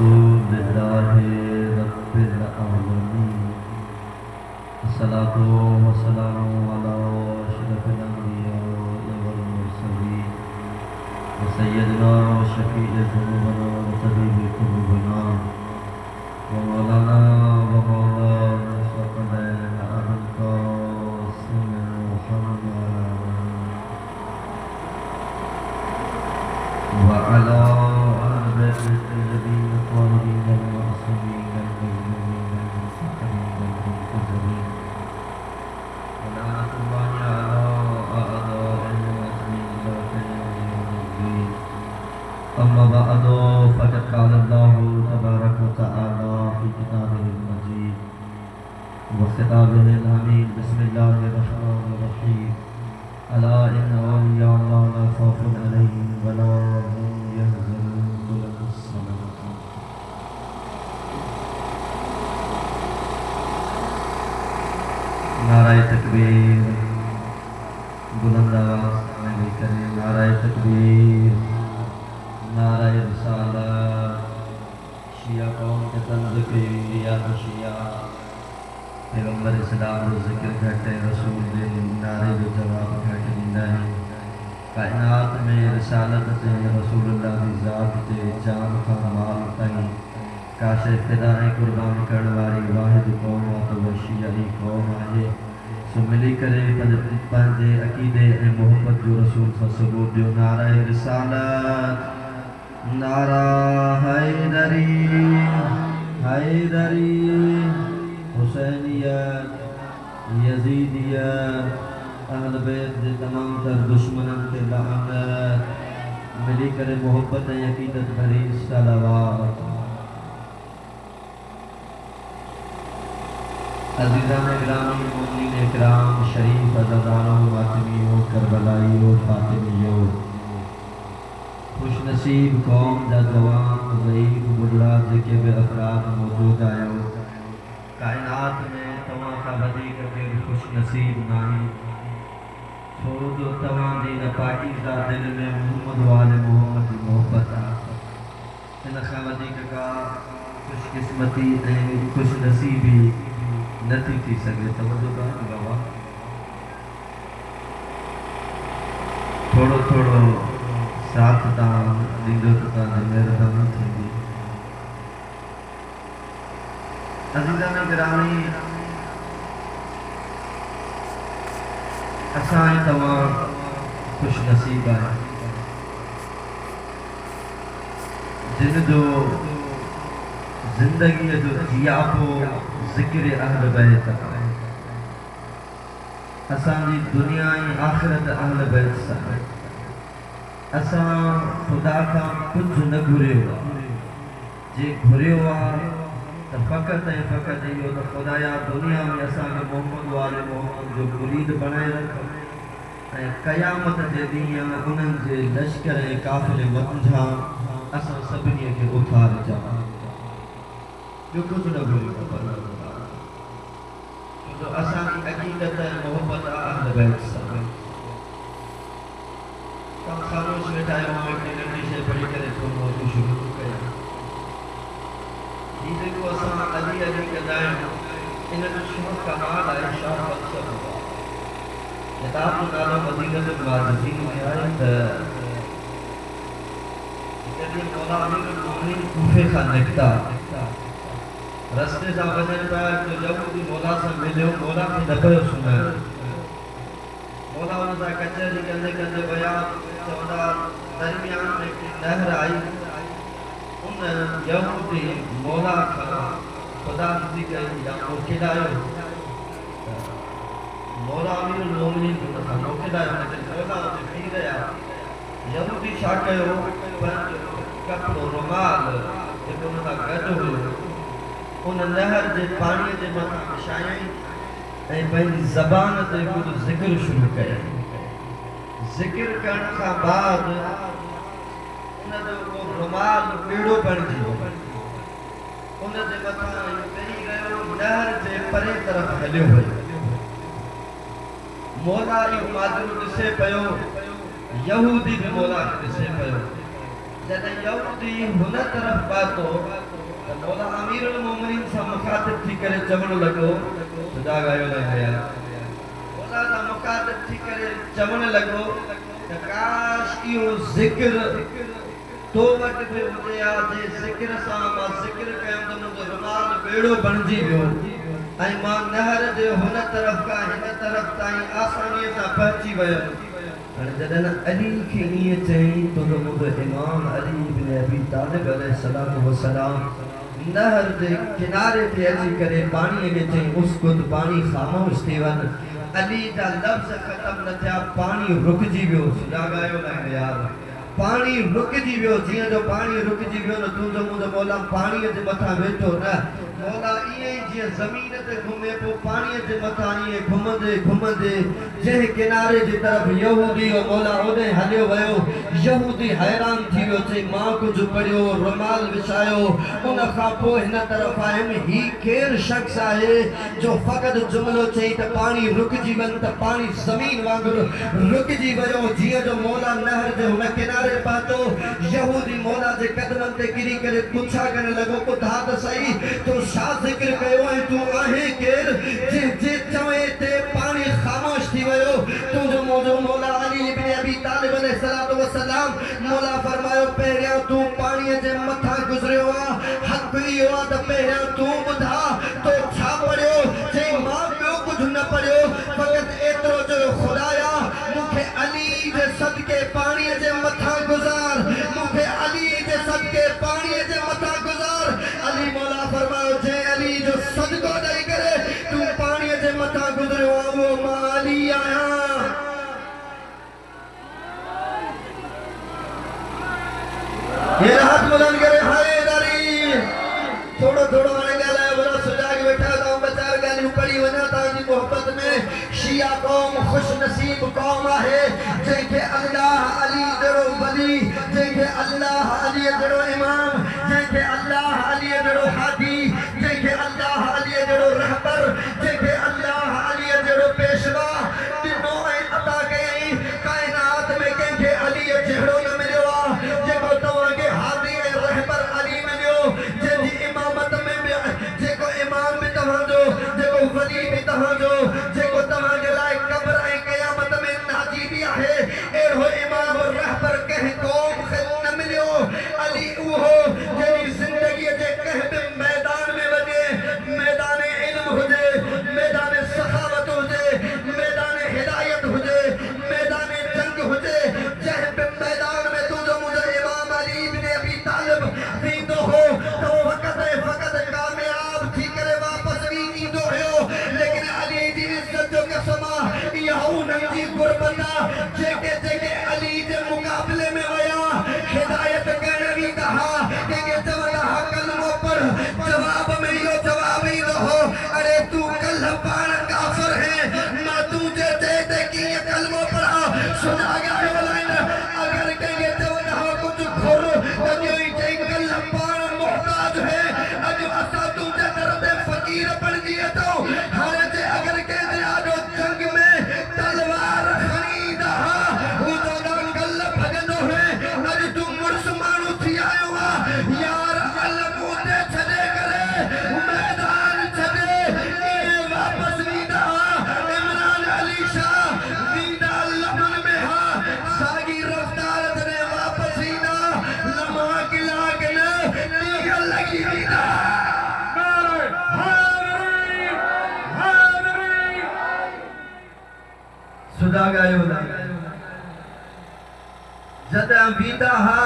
अल्हम्दुलिल्लाहि रब्बिल आलमीन अस्सलातु वस्सलामु अला अशरफिल अंबिया वल मुरसलीन व सय्यदना व शफीइ ज़ुनूबना व तबीबि क़ुलूबिना व मौलाना व मौलाना सक़लैन अबुल क़ासिम मुहम्मद व अला अहलि बैतिहिल ज़ीन त्वाहिरीन अल-मअसूमीन अल-मज़लूमीन अल-मुंतक़मीन अल-मुंतज़रीन व लअनतुल्लाहि अला अअदाइहिम अजमईन इला क़यामिद्दीन। अम्मा बअदु फ़क़द क़ाल अल्लाहु तबारक व तआला फ़ी किताबिहिल मजीद व ख़िताबिहिल हमीद। बिस्मिल्लाहिर रहमानिर रहीम। अला इन्ना औलिया अल्लाह ला खौफुन अलैहिम व ला हुम यहज़नून। नाराए तकबीर, बुलंद आवाज़ में लेकर नाराए तकबीर, नाराए रिसालत। शिया कौम के तंज़ के या शिया पैगंबर इस्लाम रो ज़िक्र घटे रसूल दे नारे जो जवाब घट दिंदा है। कायनात में रिसालत ते रसूलुल्लाह दी ज़ात ते जान का माल ताईं काशे फ़िदाएं कुर्बान करण वारी वाहिद कौम तो वो शियाई कौम आहे। सो मिली करे पंहिंजे अक़ीदे ऐं मोहब्बत जो रसूल सां सबूत ॾियो। नाराए रिसालत, नारा हैदरी, हैदरी, हुसैनियत, यजीदियत, अहल बैत जे तमाम तर दुश्मनन ते लानत। मिली करे मोहब्बत ऐं अक़ीदत भरी सलावत। अज़ीज़ान गिरामी, मोमिनीन इकराम, शरीफ अज़ादारों, मातमियों, करबलाइयों, फातिमियों, खुशनसीब कौम जा जवान ज़ईफ़ बुढ़ा जेके बि अफराद मौजूद आहियो। कायनात में तव्हां खां वधीक केरु खुशनसीब नाहे, छो जो तव्हां जी इन पाकीज़ा दिल में मोहम्मद वाले मोहम्मद जी मोहब्बत आहे। इन खां वधीक का खुशकिस्मती ऐं खुशनसीबी नथी थी सघे। तवज्जो कयो बाबा, थोड़ो थोड़ो साथ तव्हां ॾींदो त तव्हांजी महिरबानी थींदी। अज़ीज़ान गिरामी, असां ऐं तव्हां खुशनसीब आहियो जिन जो ज़िंदगीअ जो जियापो ज़िक्र अहल बैत आहे। असांजी दुनिया ऐं आख़िरत अहल बैत सां आहे। असां ख़ुदा खां कुझु न घुरियो आहे। जे घुरियो आहे त फ़क़ति ऐं फ़क़ति इहो त ख़ुदाया दुनिया में असांखे मोहम्मद वाले मोहम्मद जो मुरीद बणाए रख ऐं क़यामत जे ॾींहुं उन्हनि जे लश्कर ऐं काफ़िले मंझां असां सभिनी खे उथारिजा। ॿियो कुझु न घुरियो आहे। छो असांजी अक़ीदत ऐं मोहब्बत आहे अहल बैत सां। तव्हां ख़ामोश वेठा आहियो, मां हिकिड़ी नंढी शइ पढ़ी करे थोरो मौज़ू शुरू कयां। हीउ जेको असां अली अली कंदा आहियूं, इन जो शुरू कमाल आहे, छा फ़लसफ़ो आहे। किताब जो नालो मदीनतुल माजिदीन में आहे त हिकु ॾींहुं मौला अमीरुल मोमिनीन कूफे खां निकिता, रस्ते सां वञनि पिया तो यहूदी मौला सां मिलियो। मौला खे न पियो सुञाणे। मौला हुन सां कचहरी कंदे कंदे विया। चवंदा दरमियान में हिकिड़ी नहर आई। उन यहूदी मौला खां ख़ुदा जी कई या मोकिलायो। मौला अमीरुल मोमिनीन हुन खां मोकिलायो, लेकिन मौला हुते बीह रहिया। यहूदी छा कयो, पंहिंजो कपिड़ो रुमाल जेको हुन सां गॾु हुयो उन नहर जे पाणीअ जे मथां विछायईं ऐं पंहिंजी ज़बान ते कुझु ज़िक्र शुरू कयईं। ज़िक्र करण खां बाद उन जो उहो रुमाल ॿेड़ो बणिजी वियो। उन जे मथां तरी रहियो, नहर जे परे तरफ़ हलियो वियो। मौला इहो माजरो ॾिसे पियो, यहूदी भी मौला खे ॾिसे पियो। जॾहिं यहूदी हुन तरफ़ पातो मौला अमीरुल मोमिनीन से मुखातिब थी करे चवण लगो खुदा गायो न हया मौला दा मुखातिब थी करे चवण लगो त काश इहो ज़िक्र तो वट भी हुजे आ जे ज़िक्र सां मां ज़िक्र कयम त मुंहिंजो रुमाल बेड़ो बणजी वियो ऐं मां नहर जे हुन तरफ़ खां हिन तरफ़ ताईं आसानीअ सां पहुची वियुमि हाणे जॾहिं अली खे ईअं चई तो मुंहिंजो इमाम अली इब्न अबी तालिब अलैहिस्सलातु वस्सलाम नहर जे किनारे ते अची करे पाणीअ खे चई उसकुत पाणी ख़ामोश थी वञ अली जा लफ़्ज़ ख़तम न थिया पाणी रुकिजी वियो सुजाॻायो न यार पाणी रुकिजी वियो जीअं जो पाणी रुकिजी वियो न तुंहिंजो मुंहिंजो मौला पाणीअ जे मथां वेठो न मौला ईअं ई जीअं ज़मीन ते घुमे पोइ पाणीअ जे मथां ईअं घुमंदे घुमंदे जंहिं किनारे जी तरफ़ यहूदी हो मौला ओॾे हलियो वियो यहूदी हैरान थी वियो चई मां कुझु पढ़ियो रुमाल विछायो उन खां पोइ हिन तरफ़ आयुमि ही केरु शख़्स आहे जो फ़क़ति जुमिलो चई त पाणी रुकिजी वञ त पाणी ज़मीन वांगुरु रुकिजी वियो जीअं जो मौला नहर जे हुन किनारे पहुतो यहूदी मौला जे कदमनि ते किरी करे पुछा करण लॻो ॿुधा त सही तूं छा ज़िक्र कयो ऐं तूं आहे केरु जे चवे ते पाणी ख़ामोश थी वियो तुंहिंजो मुंहिंजो मौला अली इब्न अबी तालिब अलैहिस्सलातु वस्सलाम मौला फरमायो पहिरियां तूं पाणीअ जे मथां गुज़रियो आहे हक़ इहो आहे त पहिरियां तूं ॿुधा तो छा पढ़ियो चई मां ॿियो कुझु न पढ़ियो फ़क़ति एतिरो जो ख़ुदाया मूंखे अली जे सदके पाणीअ जे मथां गुज़ार मूंखे अली जे सदके पाणीअ जे मथां गुज़ार अली मौला फरमायो जे अली जो सदको ॾेई करे तूं पाणीअ जे मथां गुज़रियो आहे उहो मां अली आहियां ये हाथ बुलंद करे हाय दारी थोड़ो थोड़ो हाणे ॻाल्हायो भला सुजाग वेठा त ॿ चार ॻाल्हियूं पढ़ी वञा तव्हांजी मोहबत में शिया क़ौम ख़ुशि नसीब क़ौम आहे जंहिंखे अल्लाह अली जहिड़ो वली जंहिंखे अल्लाह अली जहिड़ो इमाम जंहिंखे अल्लाह अली जहिड़ो हादी जंहिंखे अल्लाह अली जहिड़ो रहबर जंहिंखे अल्लाह अली जहिड़ो पेशवा ॾिनो ऐं अता कयईं काइनात में कंहिंखे अली जहिड़ो न मिलियो आहे जेको तव्हांखे हादी ऐं रहबर अली मिलियो जंहिंजी इमामत में जेको इमाम बि तव्हांजो जेको वली बि तव्हांजो जेको तव्हांजे लाइ क़ब्र ऐं क़यामत में नाजी बि आहे अहिड़ो इमाम रहबर कंहिं क़ौम खे न मिलियो अली उहो जंहिंजी ज़िंदगीअ जे कंहिं बि मैदान में वञे मैदान इल्म हुजे मैदान सखावत हुजे मैदान हिदायत हुजे मैदान जंग हुजे जंहिं बि मैदान में तुंहिंजो मुंहिंजो इमाम अली इब्न अबी तालिब वेंदो हो त फ़क़ति कामयाब थी करे वापसि बि ईंदो हुयो लेकिन अली जी इज़त जो कसम आहे इहा उन्हनि जी गुरबत आहे जेके जेके अली जे मुक़ाबले में विया हिदायत करण बि कहा कंहिंखे चवंदा हुआ कलमो पढ़ जवाब में इहो जवाब ईंदो हो अरे तू कल पाण काफ़िर है मां तुंहिंजे ते कीअं कलमो पढ़ा सुञाॻायो लाइन अगरि कंहिंखे चवंदा हुआ कुझु घुर त इहो ई चई कल पाण मोहताज है अॼु असां तुंहिंजे दर ते फ़क़ीर बणिजी अचूं हाणे जे अगरि कंहिंजे आॾो जंग में तलवार खणी ईंदा हुआ हू चवंदा कल भॼंदो है अॼु तूं मुड़ुस माण्हू थी आयो आहे यार अलॻि उते छॾे करे मैदान छॾे ईअं वापसि वेंदा इमरान अली शाह वेंदा लमन में हा साॻी रफ़्तार जॾहिं वापसि ईंदा लम्हा कलाक न ॾींहं लॻी वेंदा सुजाॻायो जॾहिं वेंदा हा